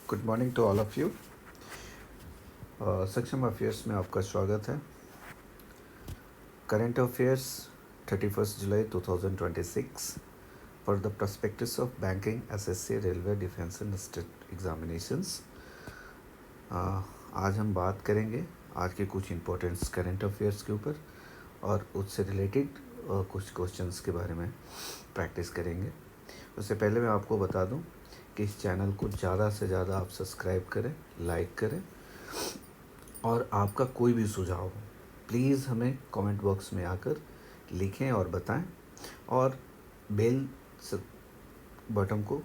Good morning to all of you. Saksham affairs में आपका स्वागत है। Current affairs 31 July 2026 for the prospectus of banking, SSC, railway, defence and state examinations. आज हम बात करेंगे आज के कुछ इम्पोर्टेंट करेंट अफेयर्स के ऊपर और उससे रिलेटेड कुछ क्वेश्चंस के बारे में प्रैक्टिस करेंगे। उससे पहले मैं आपको बता दूं कि इस चैनल को ज़्यादा से ज़्यादा आप सब्सक्राइब करें, लाइक करें और आपका कोई भी सुझाव हो प्लीज़ हमें कमेंट बॉक्स में आकर लिखें और बताएं और बेल बटन को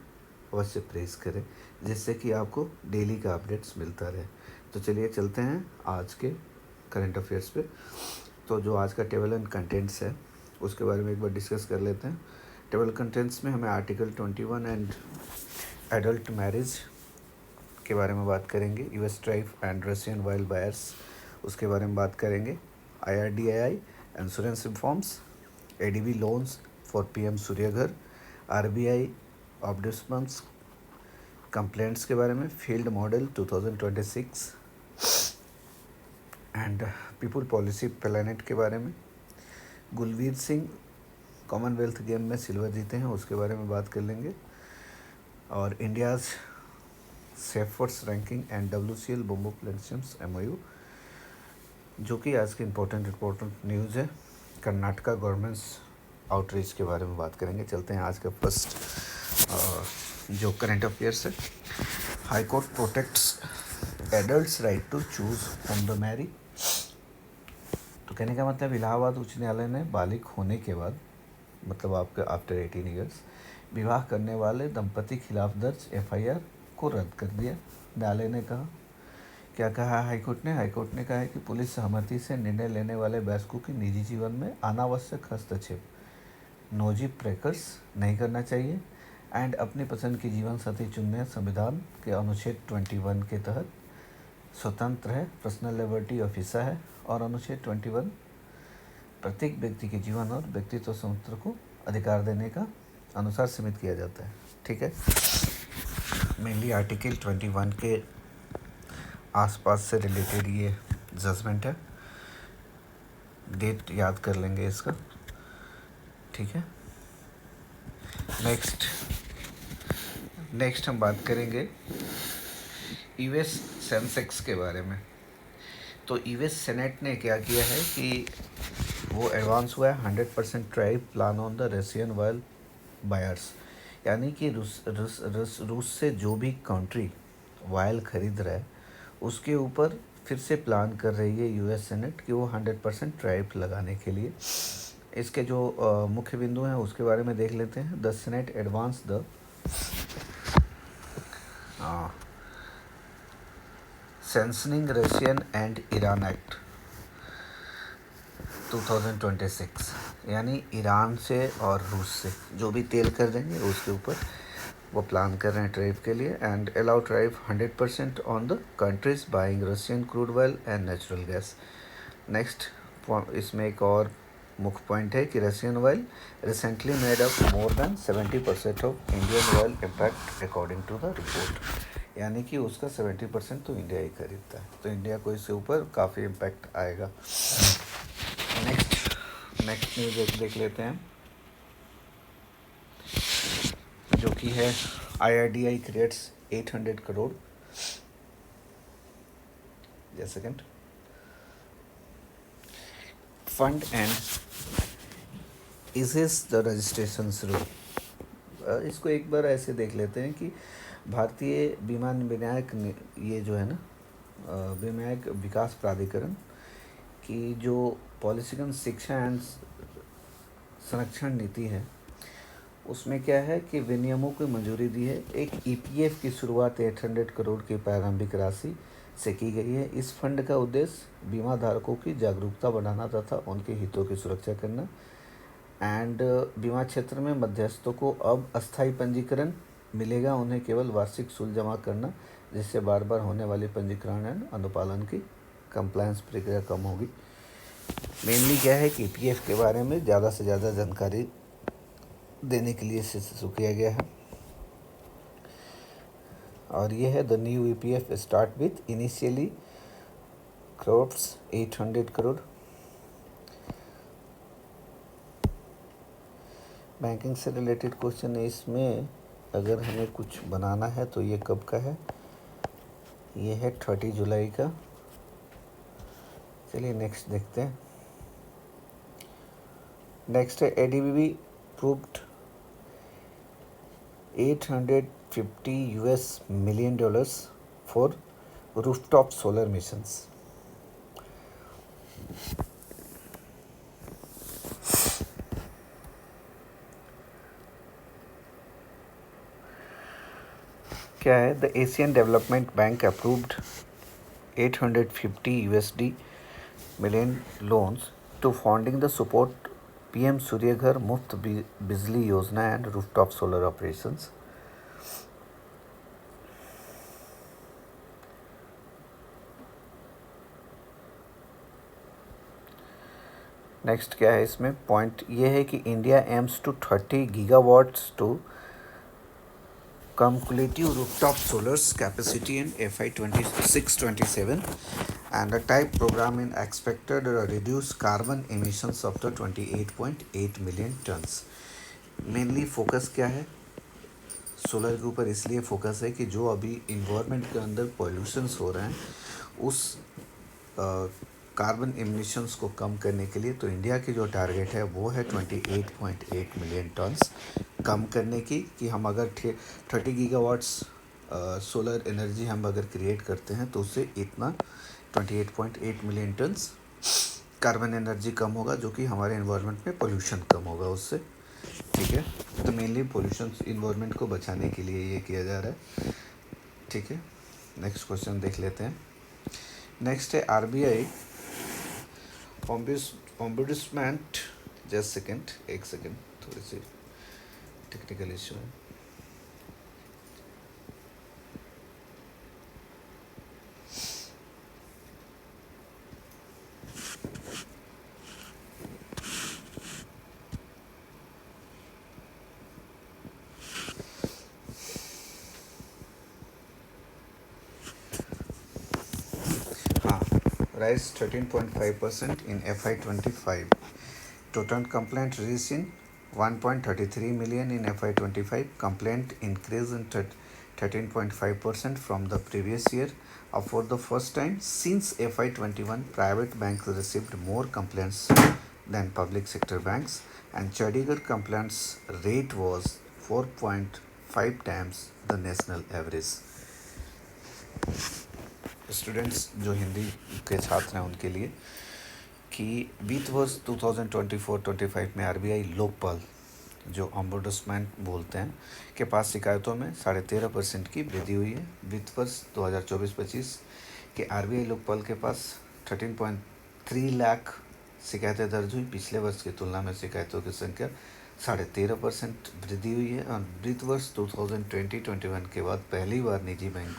अवश्य प्रेस करें जिससे कि आपको डेली का अपडेट्स मिलता रहे। तो चलिए चलते हैं आज के करंट अफेयर्स पे। तो जो आज का टेबल एंड कंटेंट्स है उसके बारे में एक बार डिस्कस कर लेते हैं। टेबल कंटेंट्स में हमें आर्टिकल 21 एंड एडल्ट मैरिज के बारे में बात करेंगे। US tariff and Russian wild buyers उसके बारे में बात करेंगे। IRDAI insurance reforms, ADB loans for PM Suryaghar, RBI ombudsman complaints के बारे में, field model 2026 and people policy planet के बारे में। गुलवीर सिंह कॉमनवेल्थ गेम में सिल्वर जीते हैं उसके बारे में बात कर लेंगे। और India's seafarers ranking and WCL bamboo platforms MOU जो कि आज की इम्पोर्टेंट न्यूज़ है। कर्नाटका गवर्नमेंट्स आउटरीच के बारे में बात करेंगे। चलते हैं आज का फर्स्ट जो करंट अफेयर्स है। High court protects adults right to choose whom they marry. तो कहने का मतलब इलाहाबाद उच्च न्यायालय ने बालिग होने के बाद मतलब आपके आफ्टर 18 ईयर्स विवाह करने वाले दंपति खिलाफ दर्ज FIR को रद्द कर दिया। न्यायालय ने कहा, क्या कहा हाईकोर्ट ने कहा है कि पुलिस सहमति से निर्णय लेने वाले वयस्कों के निजी जीवन में अनावश्यक हस्तक्षेप नोजी प्रेकर्स नहीं करना चाहिए एंड अपनी पसंद की जीवन साथी चुनने संविधान के अनुच्छेद 21 के तहत स्वतंत्र है, पर्सनल लिबर्टी ऑफ हिस्सा है और अनुच्छेद 21 प्रत्येक व्यक्ति के जीवन और व्यक्तित्व स्वतंत्र को अधिकार देने का अनुसार सीमित किया जाता है। ठीक है, मेनली आर्टिकल 21 के आसपास से रिलेटेड ये जजमेंट है। डेट याद कर लेंगे इसका। ठीक है, नेक्स्ट हम बात करेंगे यूएस सेंसेक्स के बारे में। तो यूएस सेनेट ने क्या किया है कि वो एडवांस हुआ है 100% tribe plan on the Russian while buyers, यानी कि रूस से जो भी कंट्री वायल खरीद रहा है उसके ऊपर फिर से प्लान कर रही है यूएस सेनेट कि वो 100% ट्राइब लगाने के लिए। इसके जो मुख्य बिंदु हैं उसके बारे में देख लेते हैं। The Senate advance the sanctioning Russian and Iran act 2026, यानी ईरान से और रूस से जो भी तेल कर देंगे उसके ऊपर वो प्लान कर रहे हैं ट्राइब के लिए। And allow tariff 100% on the countries buying Russian crude oil and natural gas. Next इसमें एक और मुख्य पॉइंट है कि Russian oil recently made up more than 70% of Indian oil impact according to the report, यानी कि उसका 70% तो इंडिया ही खरीदता है, तो इंडिया को इसके ऊपर काफ़ी इम्पैक्ट आएगा। नेक्स्ट न्यूज़ देख लेते हैं जो कि है IRDAI creates 800 crore second fund and is the registration rule. इसको एक बार ऐसे देख लेते हैं कि भारतीय बीमा विनायक ये जो है ना विनायक विकास प्राधिकरण की जो पॉलिसीगत शिक्षा एंड संरक्षण नीति है उसमें क्या है कि विनियमों को मंजूरी दी है। एक EPF की शुरुआत 800 करोड़ की प्रारंभिक राशि से की गई है। इस फंड का उद्देश्य बीमा धारकों की जागरूकता बढ़ाना तथा उनके हितों की सुरक्षा करना एंड बीमा क्षेत्र में मध्यस्थों को अब अस्थायी पंजीकरण मिलेगा, उन्हें केवल वार्षिक शुल्क जमा करना जिससे बार बार होने वाली पंजीकरण एंड अनुपालन की कंप्लायंस प्रक्रिया कम होगी। मेनली क्या है कि EPF के बारे में ज़्यादा से ज़्यादा जानकारी देने के लिए शुरू किया गया है। और ये है the new EPF start with initially crores 800 crore. Banking से रिलेटेड क्वेश्चन है इसमें, अगर हमें कुछ बनाना है तो ये कब का है, ये है 30 जुलाई का। चलिए नेक्स्ट देखते हैं। नेक्स्ट है ADB proved $850 million for rooftop solar missions. क्या है, the Asian Development Bank approved $850 million loans to funding the support PM Surya Ghar Muft Bijli Yojana and rooftop solar operations. Next क्या है इसमें, पॉइंट ये है कि India aims to 30 gigawatts to cumulative rooftop solar's capacity in FY 26-27 and a type program in expected reduce carbon emissions up to 28.8 million tons। Mainly focus क्या है solar के ऊपर, इसलिए फोकस है कि जो अभी इन्वायरमेंट के अंदर पॉल्यूशंस हो रहे हैं उस कार्बन एमिशंस को कम करने के लिए तो इंडिया की जो टारगेट है वो है 28.8 मिलियन टन्स कम करने की, कि हम अगर 30 गीगावाट्स सोलर एनर्जी हम अगर क्रिएट करते हैं तो उससे इतना 28.8 मिलियन टन्स कार्बन एनर्जी कम होगा, जो कि हमारे इन्वायरमेंट में पोल्यूशन कम होगा उससे। ठीक है, तो मेनली पोल्यूशन इन्वायरमेंट को बचाने के लिए ये किया जा रहा है। ठीक है, नेक्स्ट क्वेश्चन देख लेते हैं। नेक्स्ट है आरबीआई ऑम्बुड्समैन, जस्ट सेकेंड, एक सेकेंड, थोड़ी सी टेक्निकल इशू है। Rise 13.5% in FY25. Total complaint reached in 1.33 million in FY25. Complaint increase in 13.5% from the previous year. For the first time since FY21, private banks received more complaints than public sector banks, and Chandigarh complaints rate was 4.5 times the national average। Students जो हिंदी के छात्र हैं उनके लिए कि वित्त वर्ष 2024-25 में आरबीआई लोकपाल, जो ऑम्बुड्समैन बोलते हैं, के पास शिकायतों में 13.5% की वृद्धि हुई है। वित्त वर्ष 2024-25 के आरबीआई लोकपाल के पास 13.3 लाख शिकायतें दर्ज हुई। पिछले वर्ष की तुलना में शिकायतों की संख्या 13.5% वृद्धि हुई है। और वित्त वर्ष 2020-21 के बाद पहली बार निजी बैंक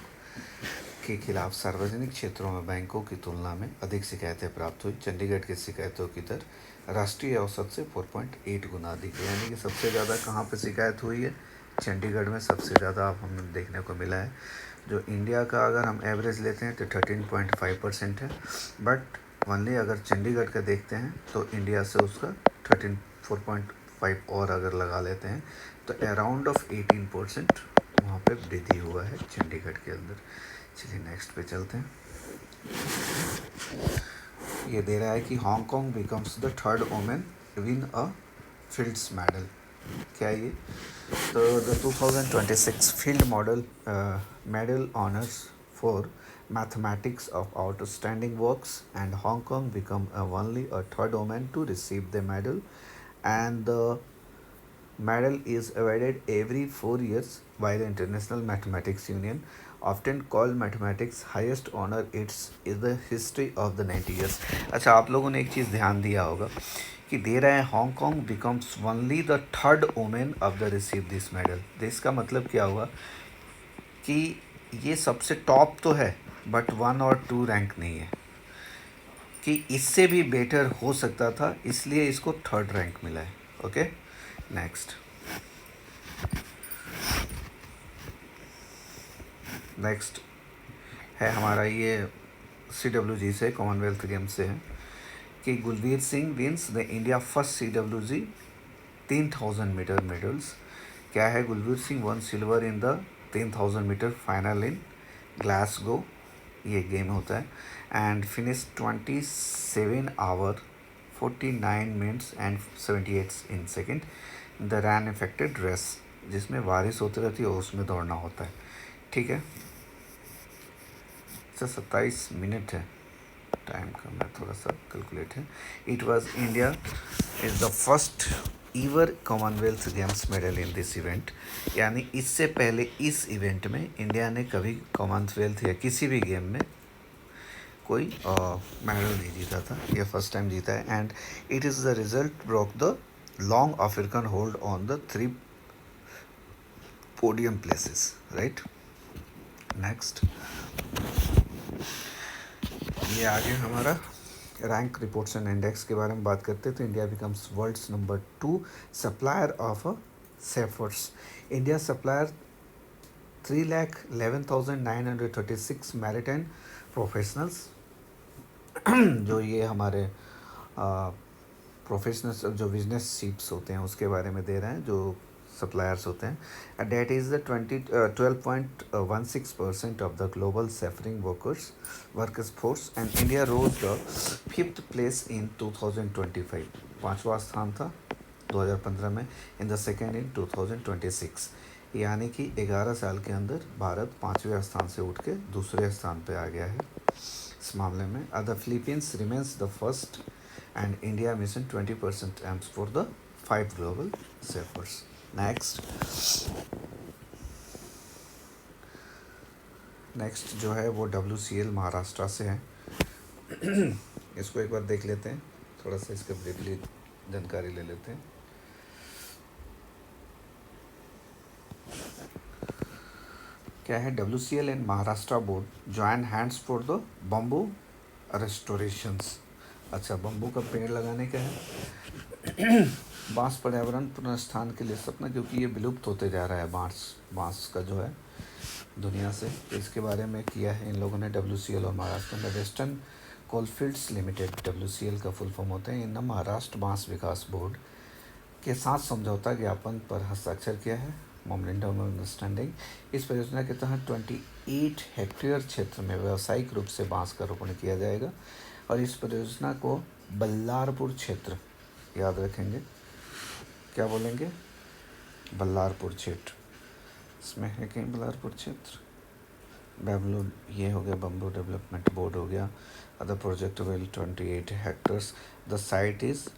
के खिलाफ सार्वजनिक क्षेत्रों में बैंकों की तुलना में अधिक शिकायतें प्राप्त हुई। चंडीगढ़ की शिकायतों की दर राष्ट्रीय औसत से 4.8 गुना अधिक है। यानी कि सबसे ज़्यादा कहाँ पे शिकायत हुई है, चंडीगढ़ में सबसे ज़्यादा अब हमें देखने को मिला है। जो इंडिया का अगर हम एवरेज लेते हैं तो 13.5% है, बट ओनली अगर चंडीगढ़ का देखते हैं तो इंडिया से उसका 4.5 और अगर लगा लेते हैं तो अराउंड ऑफ 18% वहाँ पे वृद्धि हुआ है चंडीगढ़ के अंदर। चलिए नेक्स्ट पे चलते हैं। ये दे रहा है कि Hong Kong becomes the third women win a fields medal. क्या ये, तो the 2026 field medal honours for mathematics of outstanding works, and Hong Kong become only a third woman to receive the medal, and the medal is awarded every 4 years by the International Mathematics Union, often called mathematics highest honor। It's is the history of the 90 years। अच्छा, आप लोगों ने एक चीज़ ध्यान दिया होगा कि दे रहा है Hong Kong becomes only the third women of the receive this medal. तो इसका मतलब क्या हुआ कि ये सबसे टॉप तो है बट 1 और 2 रैंक नहीं है, कि इससे भी बेटर हो सकता था, इसलिए इसको थर्ड रैंक मिला है। Okay, next. नेक्स्ट है हमारा ये CWG से, कॉमनवेल्थ गेम से है कि Gulveer Singh wins the India first CWG 3000 metre medals. क्या है? Gulveer Singh won silver in the 10,000 metre final in Glasgow, ये गेम होता है, and finish 27 hour 49 minutes and 78 in second the rain affected race, जिसमें बारिश होती रहती है और उसमें दौड़ना होता है। ठीक है, 27 मिनट है टाइम का, मैं थोड़ा सा कैलकुलेट है। It was India is the first ईवर Commonwealth games medal in this event, यानी इससे पहले इस इवेंट में इंडिया ने कभी कॉमनवेल्थ या किसी भी गेम में कोई मेडल नहीं जीता था, ये फर्स्ट टाइम जीता है। And it is the result broke the long African hold on the 3 podium places, right. Next, ये आगे हमारा रैंक रिपोर्ट्स एंड इंडेक्स के बारे में बात करते हैं। तो India becomes world's number 2 supplier of seafarers. India supplier 3,11,936 maritime professionals, जो ये हमारे प्रोफेशनल्स जो बिजनेस शिप्स होते हैं उसके बारे में दे रहे हैं, जो सप्लायर्स होते हैं। That is the 12.16% of the global seafaring workers force, and India rose the 5th place in 2025, 5वां स्थान था 2015 में, इन द सेकेंड इन 2026, यानी कि 11 साल के अंदर भारत 5वें स्थान से उठ के दूसरे स्थान पे आ गया है इस मामले में। The Philippines remains the first and India mission 20% aims for the 5 global seafarers. Next जो है वो WCL महाराष्ट्र से है। इसको एक बार देख लेते हैं, थोड़ा सा इसका ब्रीफली जानकारी ले लेते हैं। क्या है? WCL and Maharashtra board joins hands for the bamboo restorations. अच्छा, बम्बू का पेड़ लगाने का है। बांस पर्यावरण पुनर्स्थान के लिए सपना, क्योंकि ये विलुप्त होते जा रहा है बांस का जो है दुनिया से, तो इसके बारे में किया है इन लोगों ने WCL और महाराष्ट्र में। वेस्टर्न कोलफील्ड्स लिमिटेड, WCL का फुल फॉर्म होते हैं, इन महाराष्ट्र बांस विकास बोर्ड के साथ समझौता ज्ञापन पर हस्ताक्षर किया है, मोमेंटम ऑफ अंडरस्टैंडिंग। इस परियोजना के तहत 28 हेक्टेयर क्षेत्र में व्यावसायिक रूप से बांस का रोपण किया जाएगा, और इस परियोजना को बल्लारपुर क्षेत्र, याद रखेंगे, क्या बोलेंगे? बल्लारपुर क्षेत्र, इसमें है कहीं बल्लारपुर क्षेत्र, बेंगलुरु, ये हो गया बम्बू डेवलपमेंट बोर्ड हो गया। Other project will 28 hectares, the site is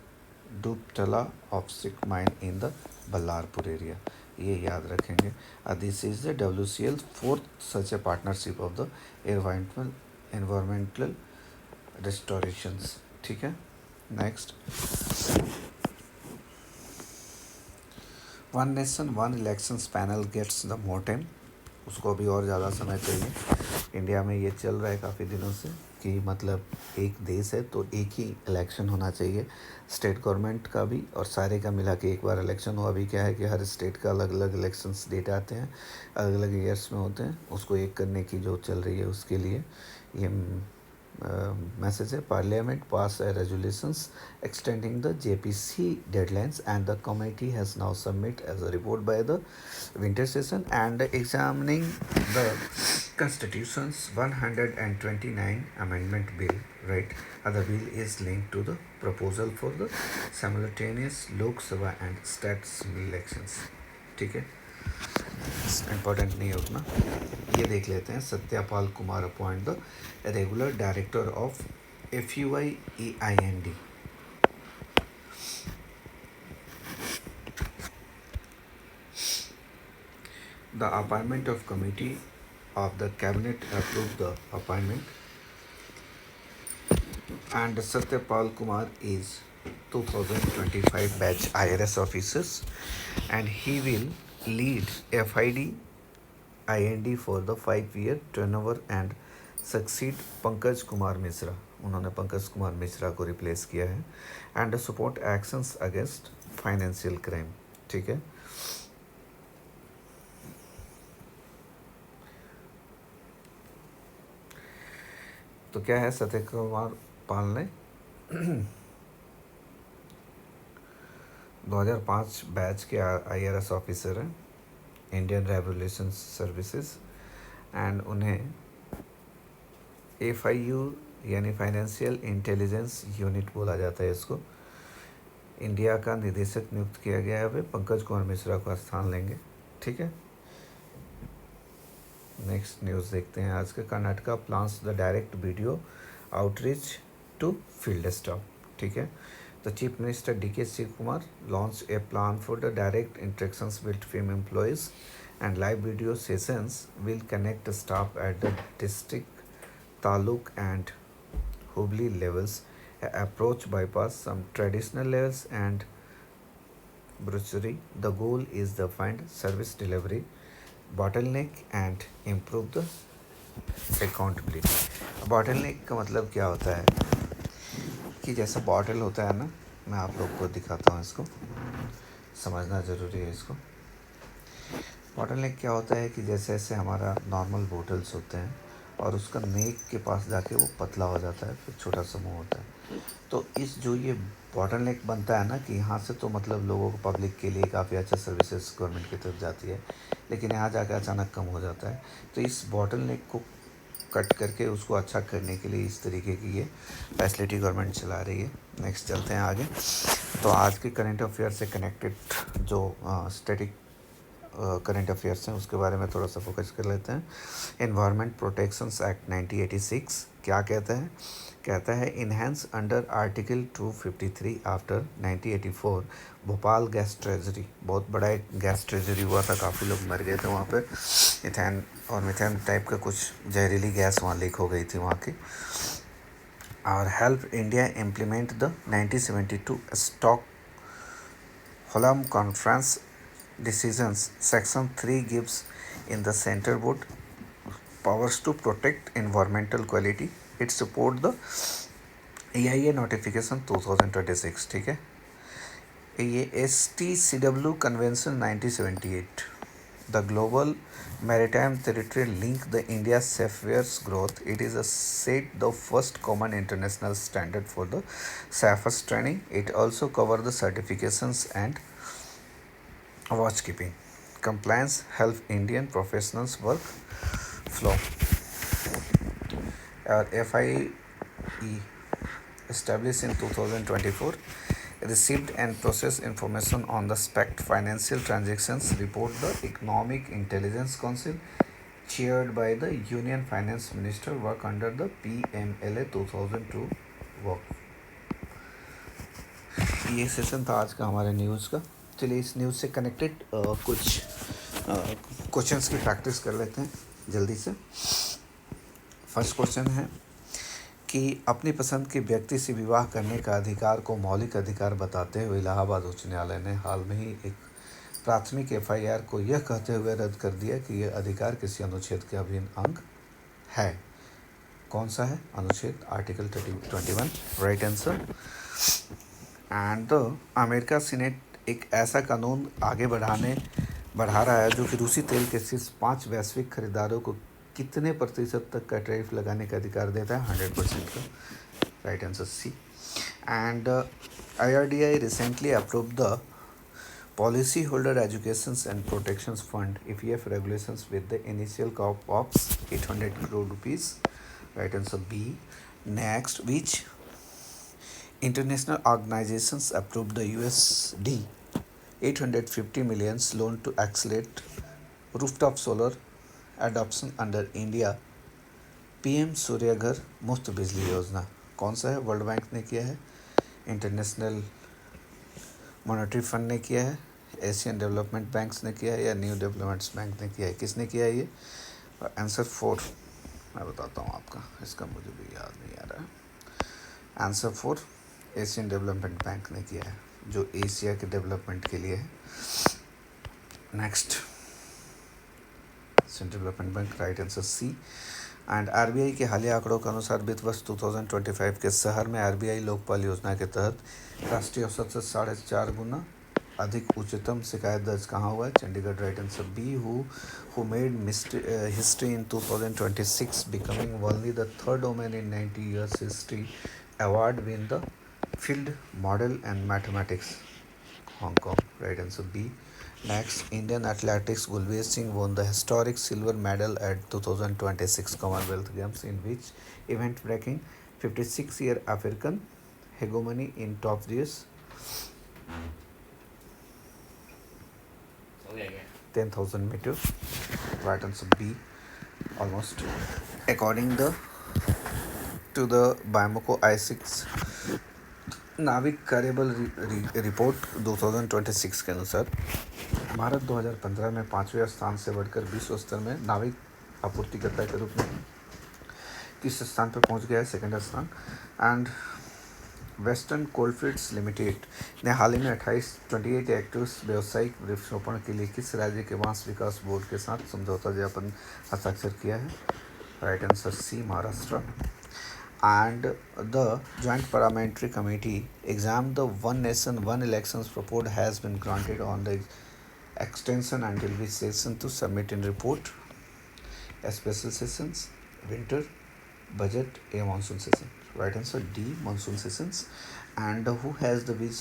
Dubtala ऑप्सिक mine in the Ballarpur area, ये याद रखेंगे। This is the WCL 4th such a partnership of the environmental restorations. ठीक है, next, one nation one elections panel gets the more time, उसको अभी और ज़्यादा समय चाहिए। इंडिया में ये चल रहा है काफ़ी दिनों से कि मतलब एक देश है तो एक ही इलेक्शन होना चाहिए, स्टेट गवर्नमेंट का भी और सारे का मिला के एक बार इलेक्शन हो। अभी क्या है कि हर स्टेट का अलग अलग इलेक्शंस डेट आते हैं, अलग अलग ईयर्स में होते हैं, उसको एक करने की जो चल रही है उसके लिए ये मैसेज है। Parliament pass resolutions extending the JPC deadlines, and the committee has now submitted as a report by the winter session and examining the constitution's 129 amendment bill, right. Other bill is linked to the proposal for the simultaneous Lok Sabha and state elections. ठीक है, important नहीं है उतना, ये देख लेते हैं। Satyapal Kumar appoint the regular director of FUI EIND। The appointment of committee of the cabinet approved the appointment, and Satyapal Kumar is 2025 batch IRS officers, and he will lead FID IND for the 5-year turnover and succeed Pankaj Kumar Mishra, उन्होंने पंकज कुमार मिश्रा को replace किया है, and support actions against financial crime. ठीक है, तो क्या है, सत्य कुमार पाल ने 2005 बैच के IRS ऑफिसर हैं, इंडियन रेवोल्यूशन सर्विसेज, एंड उन्हें FIU यानी फाइनेंशियल इंटेलिजेंस यूनिट बोला जाता है इसको, इंडिया का निदेशक नियुक्त किया गया है। वे पंकज कुमार मिश्रा का स्थान लेंगे। ठीक है, नेक्स्ट न्यूज़ देखते हैं आज का। Karnataka plans the direct video outreach to field staff. ठीक है, the chief minister DK Shivakumar launched a plan for the direct interactions with film employees, and live video sessions will connect the staff at the district, taluk and Hubli levels. A approach bypass some traditional levels and bruchery. The goal is to find service delivery bottleneck and improve the accountability। bottleneck का मतलब क्या होता है कि जैसा bottle होता है ना, मैं आप लोग को दिखाता हूँ, इसको समझना ज़रूरी है। इसको बॉटलनेक क्या होता है कि जैसे जैसे हमारा नॉर्मल बोटल्स होते हैं और उसका नेक के पास जाके वो पतला हो जाता है, फिर छोटा सा मुंह होता है। तो इस जो ये बॉटलनेक बनता है ना, कि यहाँ से तो मतलब लोगों को, पब्लिक के लिए काफ़ी अच्छा सर्विसेज गवर्नमेंट की तरफ जाती है, लेकिन यहाँ जाकर अचानक कम हो जाता है। तो इस बॉटलनेक को कट करके उसको अच्छा करने के लिए इस तरीके की ये फैसिलिटी गवर्नमेंट चला रही है। नेक्स्ट चलते हैं आगे। तो आज के करंट अफेयर से कनेक्टेड जो स्टैटिक करंट अफेयर्स हैं उसके बारे में थोड़ा सा फोकस कर लेते हैं। एनवायरनमेंट प्रोटेक्शंस एक्ट 1986 क्या कहता है? कहता है enhance under article 253 after 1984 Bhopal gas treasury. बहुत बड़ा एक गैस ट्रेजरी हुआ था, काफ़ी लोग मर गए थे वहाँ पर। इथेन और मिथेन टाइप का कुछ जहरीली गैस वहाँ लीक हो गई थी वहाँ की। और help India implement the 1972 Stockholm conference decisions. Section 3 gives in the center board powers to protect environmental quality. It support the EIA notification 2026। ठीक है, ये STCW Convention 1978, the Global Maritime Territorial Link, the India Seafares growth. It is a set the first common international standard for the safest training. It also cover the certifications and watch keeping. Compliance help Indian professionals work flow. FIE established in 2024 received and processed information on the SPECT financial transactions report. The Economic Intelligence Council chaired by the Union Finance Minister work under the PMLA 2002 work। ये session था आज का हमारे news का। चलिए इस news से connected कुछ क्वेश्चंस की प्रैक्टिस कर लेते हैं जल्दी से। फर्स्ट क्वेश्चन है कि अपनी पसंद के व्यक्ति से विवाह करने का अधिकार को मौलिक अधिकार बताते हुए इलाहाबाद उच्च न्यायालय ने हाल में ही एक प्राथमिक FIR को यह कहते हुए रद्द कर दिया कि यह अधिकार किसी अनुच्छेद के अभिन्न अंग है। कौन सा है अनुच्छेद? Article 21, right answer. And America senate एक ऐसा कानून आगे बढ़ा रहा है जो कि रूसी तेल के शीर्ष 5 वैश्विक खरीदारों को कितने प्रतिशत तक का टैरिफ लगाने का अधिकार देता है? 100% का, right answer C। And IRDA recently approve the policy holder educations and protections fund EPF regulations with the initial cost of 800 crore rupees, right answer B। Next, which international organizations approved the USD 850 million loan to accelerate rooftop solar adoption under India PM Surya Ghar मुफ्त बिजली योजना? कौन सा है? World bank ने किया है, international monetary fund ने किया है, एशियन डेवलपमेंट बैंक्स ने किया है, या न्यू डेवलपमेंट्स बैंक ने किया है? किसने किया है ये? आंसर 4 मैं बताता हूँ आपका, इसका मुझे भी याद नहीं आ रहा है। आंसर 4 एशियन डेवलपमेंट बैंक ने किया है, जो एशिया के डेवलपमेंट के लिए है। Next, Asian Development bank, right answer C। And RBI के हालिया आंकड़ों के अनुसार वित्त वर्ष 2025 के शहर में RBI लोकपाल योजना के तहत राष्ट्रीय औसत से 4.5 गुना अधिक उच्चतम शिकायत दर्ज कहाँ हुआ है? Chandigarh. Right answer B. Who made history in 2026 becoming only the third woman in 90 years history award win the field model and mathematics? Hong Kong. Right answer B. Next, Indian athletics Gulveer Singh won the historic silver medal at 2026 Commonwealth Games in which event, breaking 56-year African hegemony in top gears. 10,000 meter. Right answer B. Almost. According to the Bamako I-6 नाविक कार्यबल report 2026 के अनुसार भारत 2015 में 5वें स्थान से बढ़कर विश्व स्तर में नाविक आपूर्तिकर्ता के रूप में किस स्थान पर पहुंच गया है? सेकंड स्थान। एंड वेस्टर्न कोलफील्ड्स लिमिटेड ने हाल ही में 28 एक्टिव्स व्यावसायिक वृक्षारोपण के लिए किस राज्य के बांस विकास बोर्ड के साथ समझौता ज्ञापन हस्ताक्षर किया है? Right answer C, Maharashtra. And the Joint Parliamentary Committee examined the One Nation One Elections report has been granted on the extension until which session to submit in report? A special sessions, winter, budget, a monsoon session. Right answer D, monsoon sessions. And who has the which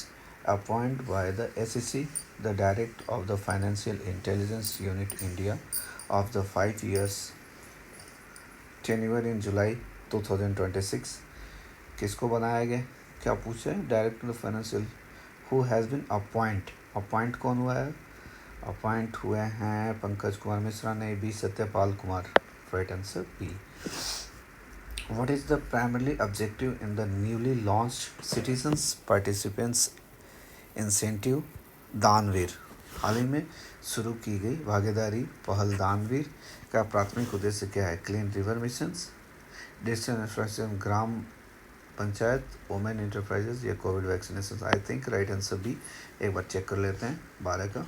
appointed by the SEC the director of the Financial Intelligence Unit India of the 5 years tenure in July 2026? किसको बनाया गया? क्या पूछा है? Director of financial who has been appoint कौन हुआ है? Appoint हुए हैं पंकज कुमार मिश्रा ने, B Satyapal Kumar. Right answer B. What is the primary objective in the newly launched citizens participants incentive Danveer? हाल ही में शुरू की गई भागीदारी पहल दानवीर का प्राथमिक उद्देश्य क्या है? Clean river missions, digital infrastructure, gram panchayat, women enterprises या COVID vaccination? I think right answer B. एक बार चेक कर लेते हैं 12 का।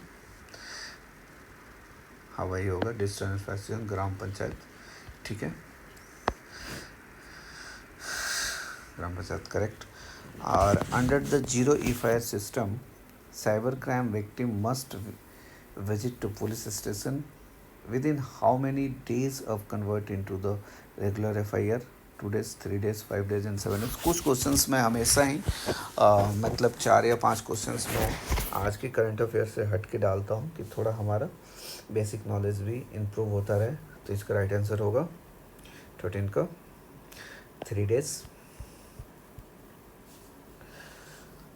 हाँ वही होगा, डिजिटल इंफ्रास्ट्रक्चर, ग्राम पंचायत। ठीक है, ग्राम पंचायत करेक्ट। और under the zero EFIR system cyber crime victim must visit to police station within how many days of convert into the regular FIR? 2 days, 3 days, 5 days and 7 days? कुछ questions में हमेशा ही मतलब 4 या 5 questions में आज के current affair से हट के डालता हूँ कि थोड़ा हमारा बेसिक नॉलेज भी इम्प्रूव होता रहे। तो इसका राइट आंसर होगा 13 का 3 days।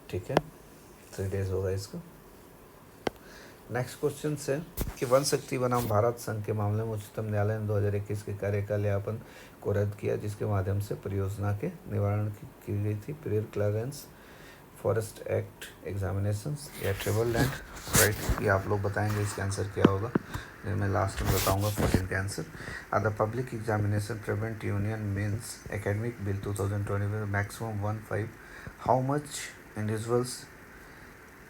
ठीक है, 3 days होगा इसका। नेक्स्ट क्वेश्चन है कि वन शक्ति बनाम भारत संघ के मामले में उच्चतम न्यायालय ने 2021 के कार्यकाल यापन को रद्द किया, जिसके माध्यम से परियोजना के निवारण की गई थी। Prior clearance, forest act, examinations या ट्रेवल लैंड? राइट, ये आप लोग बताएंगे इसका आंसर क्या होगा, मैं लास्ट में बताऊंगा 14 का answer. The public examination prevent union means academic bill 2020 maximum 15 how much individuals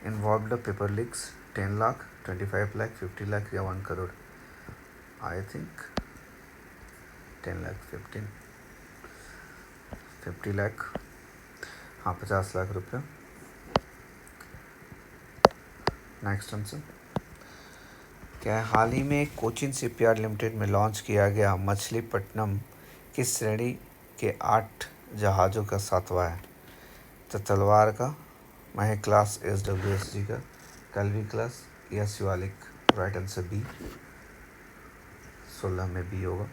involve the paper leaks? 10 lakh, 25 lakh, 50 lakh या 1 करोड़? आई थिंक 10 लाख, 50 लाख, हाँ 50 लाख रुपये। नेक्स्ट आंसर क्या है? हाल ही में कोचिन शिपयार्ड लिमिटेड में लॉन्च किया गया मछलीपट्टनम किस श्रेणी के 8 जहाज़ों का 7वां है? तो तलवार का, महे क्लास, SWSG का, कलवी क्लास या शिवालिक? राइट आंसर बी, 16 में बी होगा।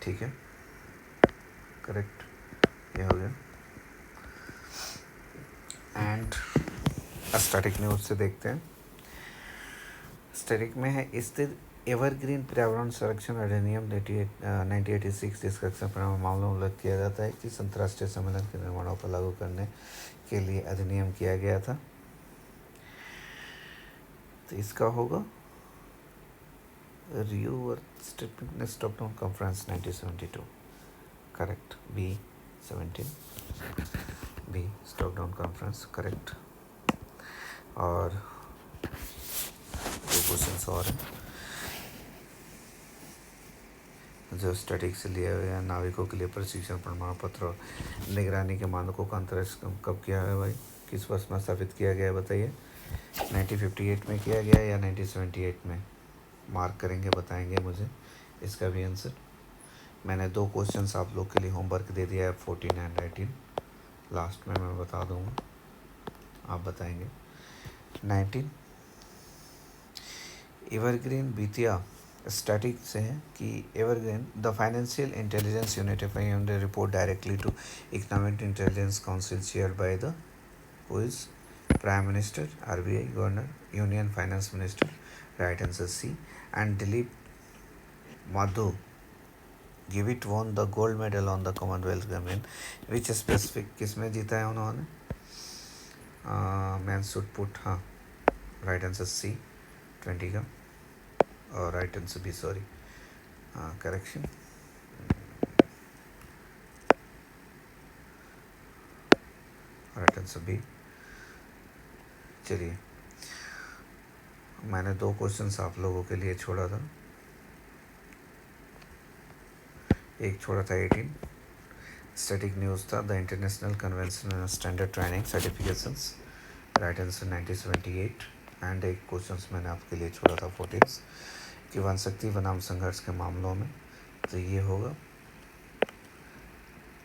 ठीक है, करेक्ट, ये हो गया। एंड स्टैटिक न्यूज से देखते हैं। स्टैटिक में है स्थिर एवरग्रीन पर्यावरण संरक्षण अधिनियम 1986 जिसका अक्सर परिणाम मामलों में उल्लेख किया जाता है कि अंतर्राष्ट्रीय सम्मेलन के निर्माणों पर लागू करने के लिए अधिनियम किया गया था। तो इसका होगा Rio earth statement Stockholm conference 1972। Correct, B 17, B Stockholm conference correct. और दो क्वेश्चन और हैं जो स्टैटिक से लिए हुए हैं। नाविकों के लिए प्रशिक्षण प्रमाण पत्र और निगरानी के मानकों का अंतरिक्ष कब किया है भाई? किस वर्ष में स्थापित किया गया है बताइए? 1958 में किया गया या 1978 में, मार्क करेंगे, बताएंगे मुझे इसका भी आंसर। मैंने 2 क्वेश्चंस आप लोग के लिए होमवर्क दे दिया है, 14 एंड 18, लास्ट में मैं बता दूंगा, आप बताएंगे। 19 एवरग्रीन बीतिया स्टैटिक से है कि evergreen the financial intelligence unit of report directly to economic intelligence council chaired by the who is prime minister, RBI governor, union finance minister, right answer C, and Dilip Madhu गिविट won the gold medal on the Commonwealth game in which specific, किस में जीता है उन्होंने? Man should put, हाँ right answer C 20 का, और right answer B, sorry correction, right answer B। चलिए, मैंने 2 क्वेश्चंस आप लोगों के लिए छोड़ा था, एक छोड़ा था 18 स्टैटिक न्यूज़ था, the international convention standard training certifications, right answer 1978, and एक क्वेश्चंस मैंने आपके लिए छोड़ा था 14 कि वन शक्ति बनाम संघर्ष के मामलों में, तो ये होगा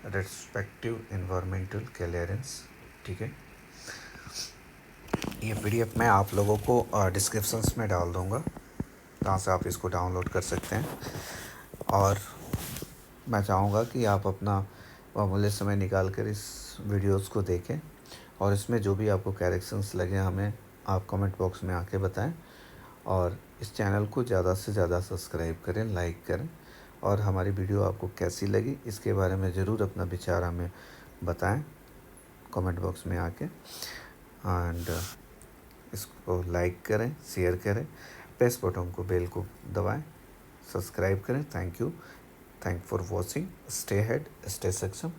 रेस्पेक्टिव इन्वायरमेंटल क्लियरेंस। ठीक है, ये PDF मैं आप लोगों को डिस्क्रिप्शंस में डाल दूँगा, जहाँ से आप इसको डाउनलोड कर सकते हैं। और मैं चाहूँगा कि आप अपना अमूल्य समय निकाल कर इस वीडियोस को देखें, और इसमें जो भी आपको करेक्शंस लगे हमें आप कमेंट बॉक्स में आके बताएं, और इस चैनल को ज़्यादा से ज़्यादा सब्सक्राइब करें, लाइक करें, और हमारी वीडियो आपको कैसी लगी इसके बारे में ज़रूर अपना विचार हमें बताएं कमेंट बॉक्स में आके, एंड इसको लाइक करें, शेयर करें, प्रेस बटन को, बेल को दबाएं, सब्सक्राइब करें। Thank you, thank for watching, stay head, stay सक्षम।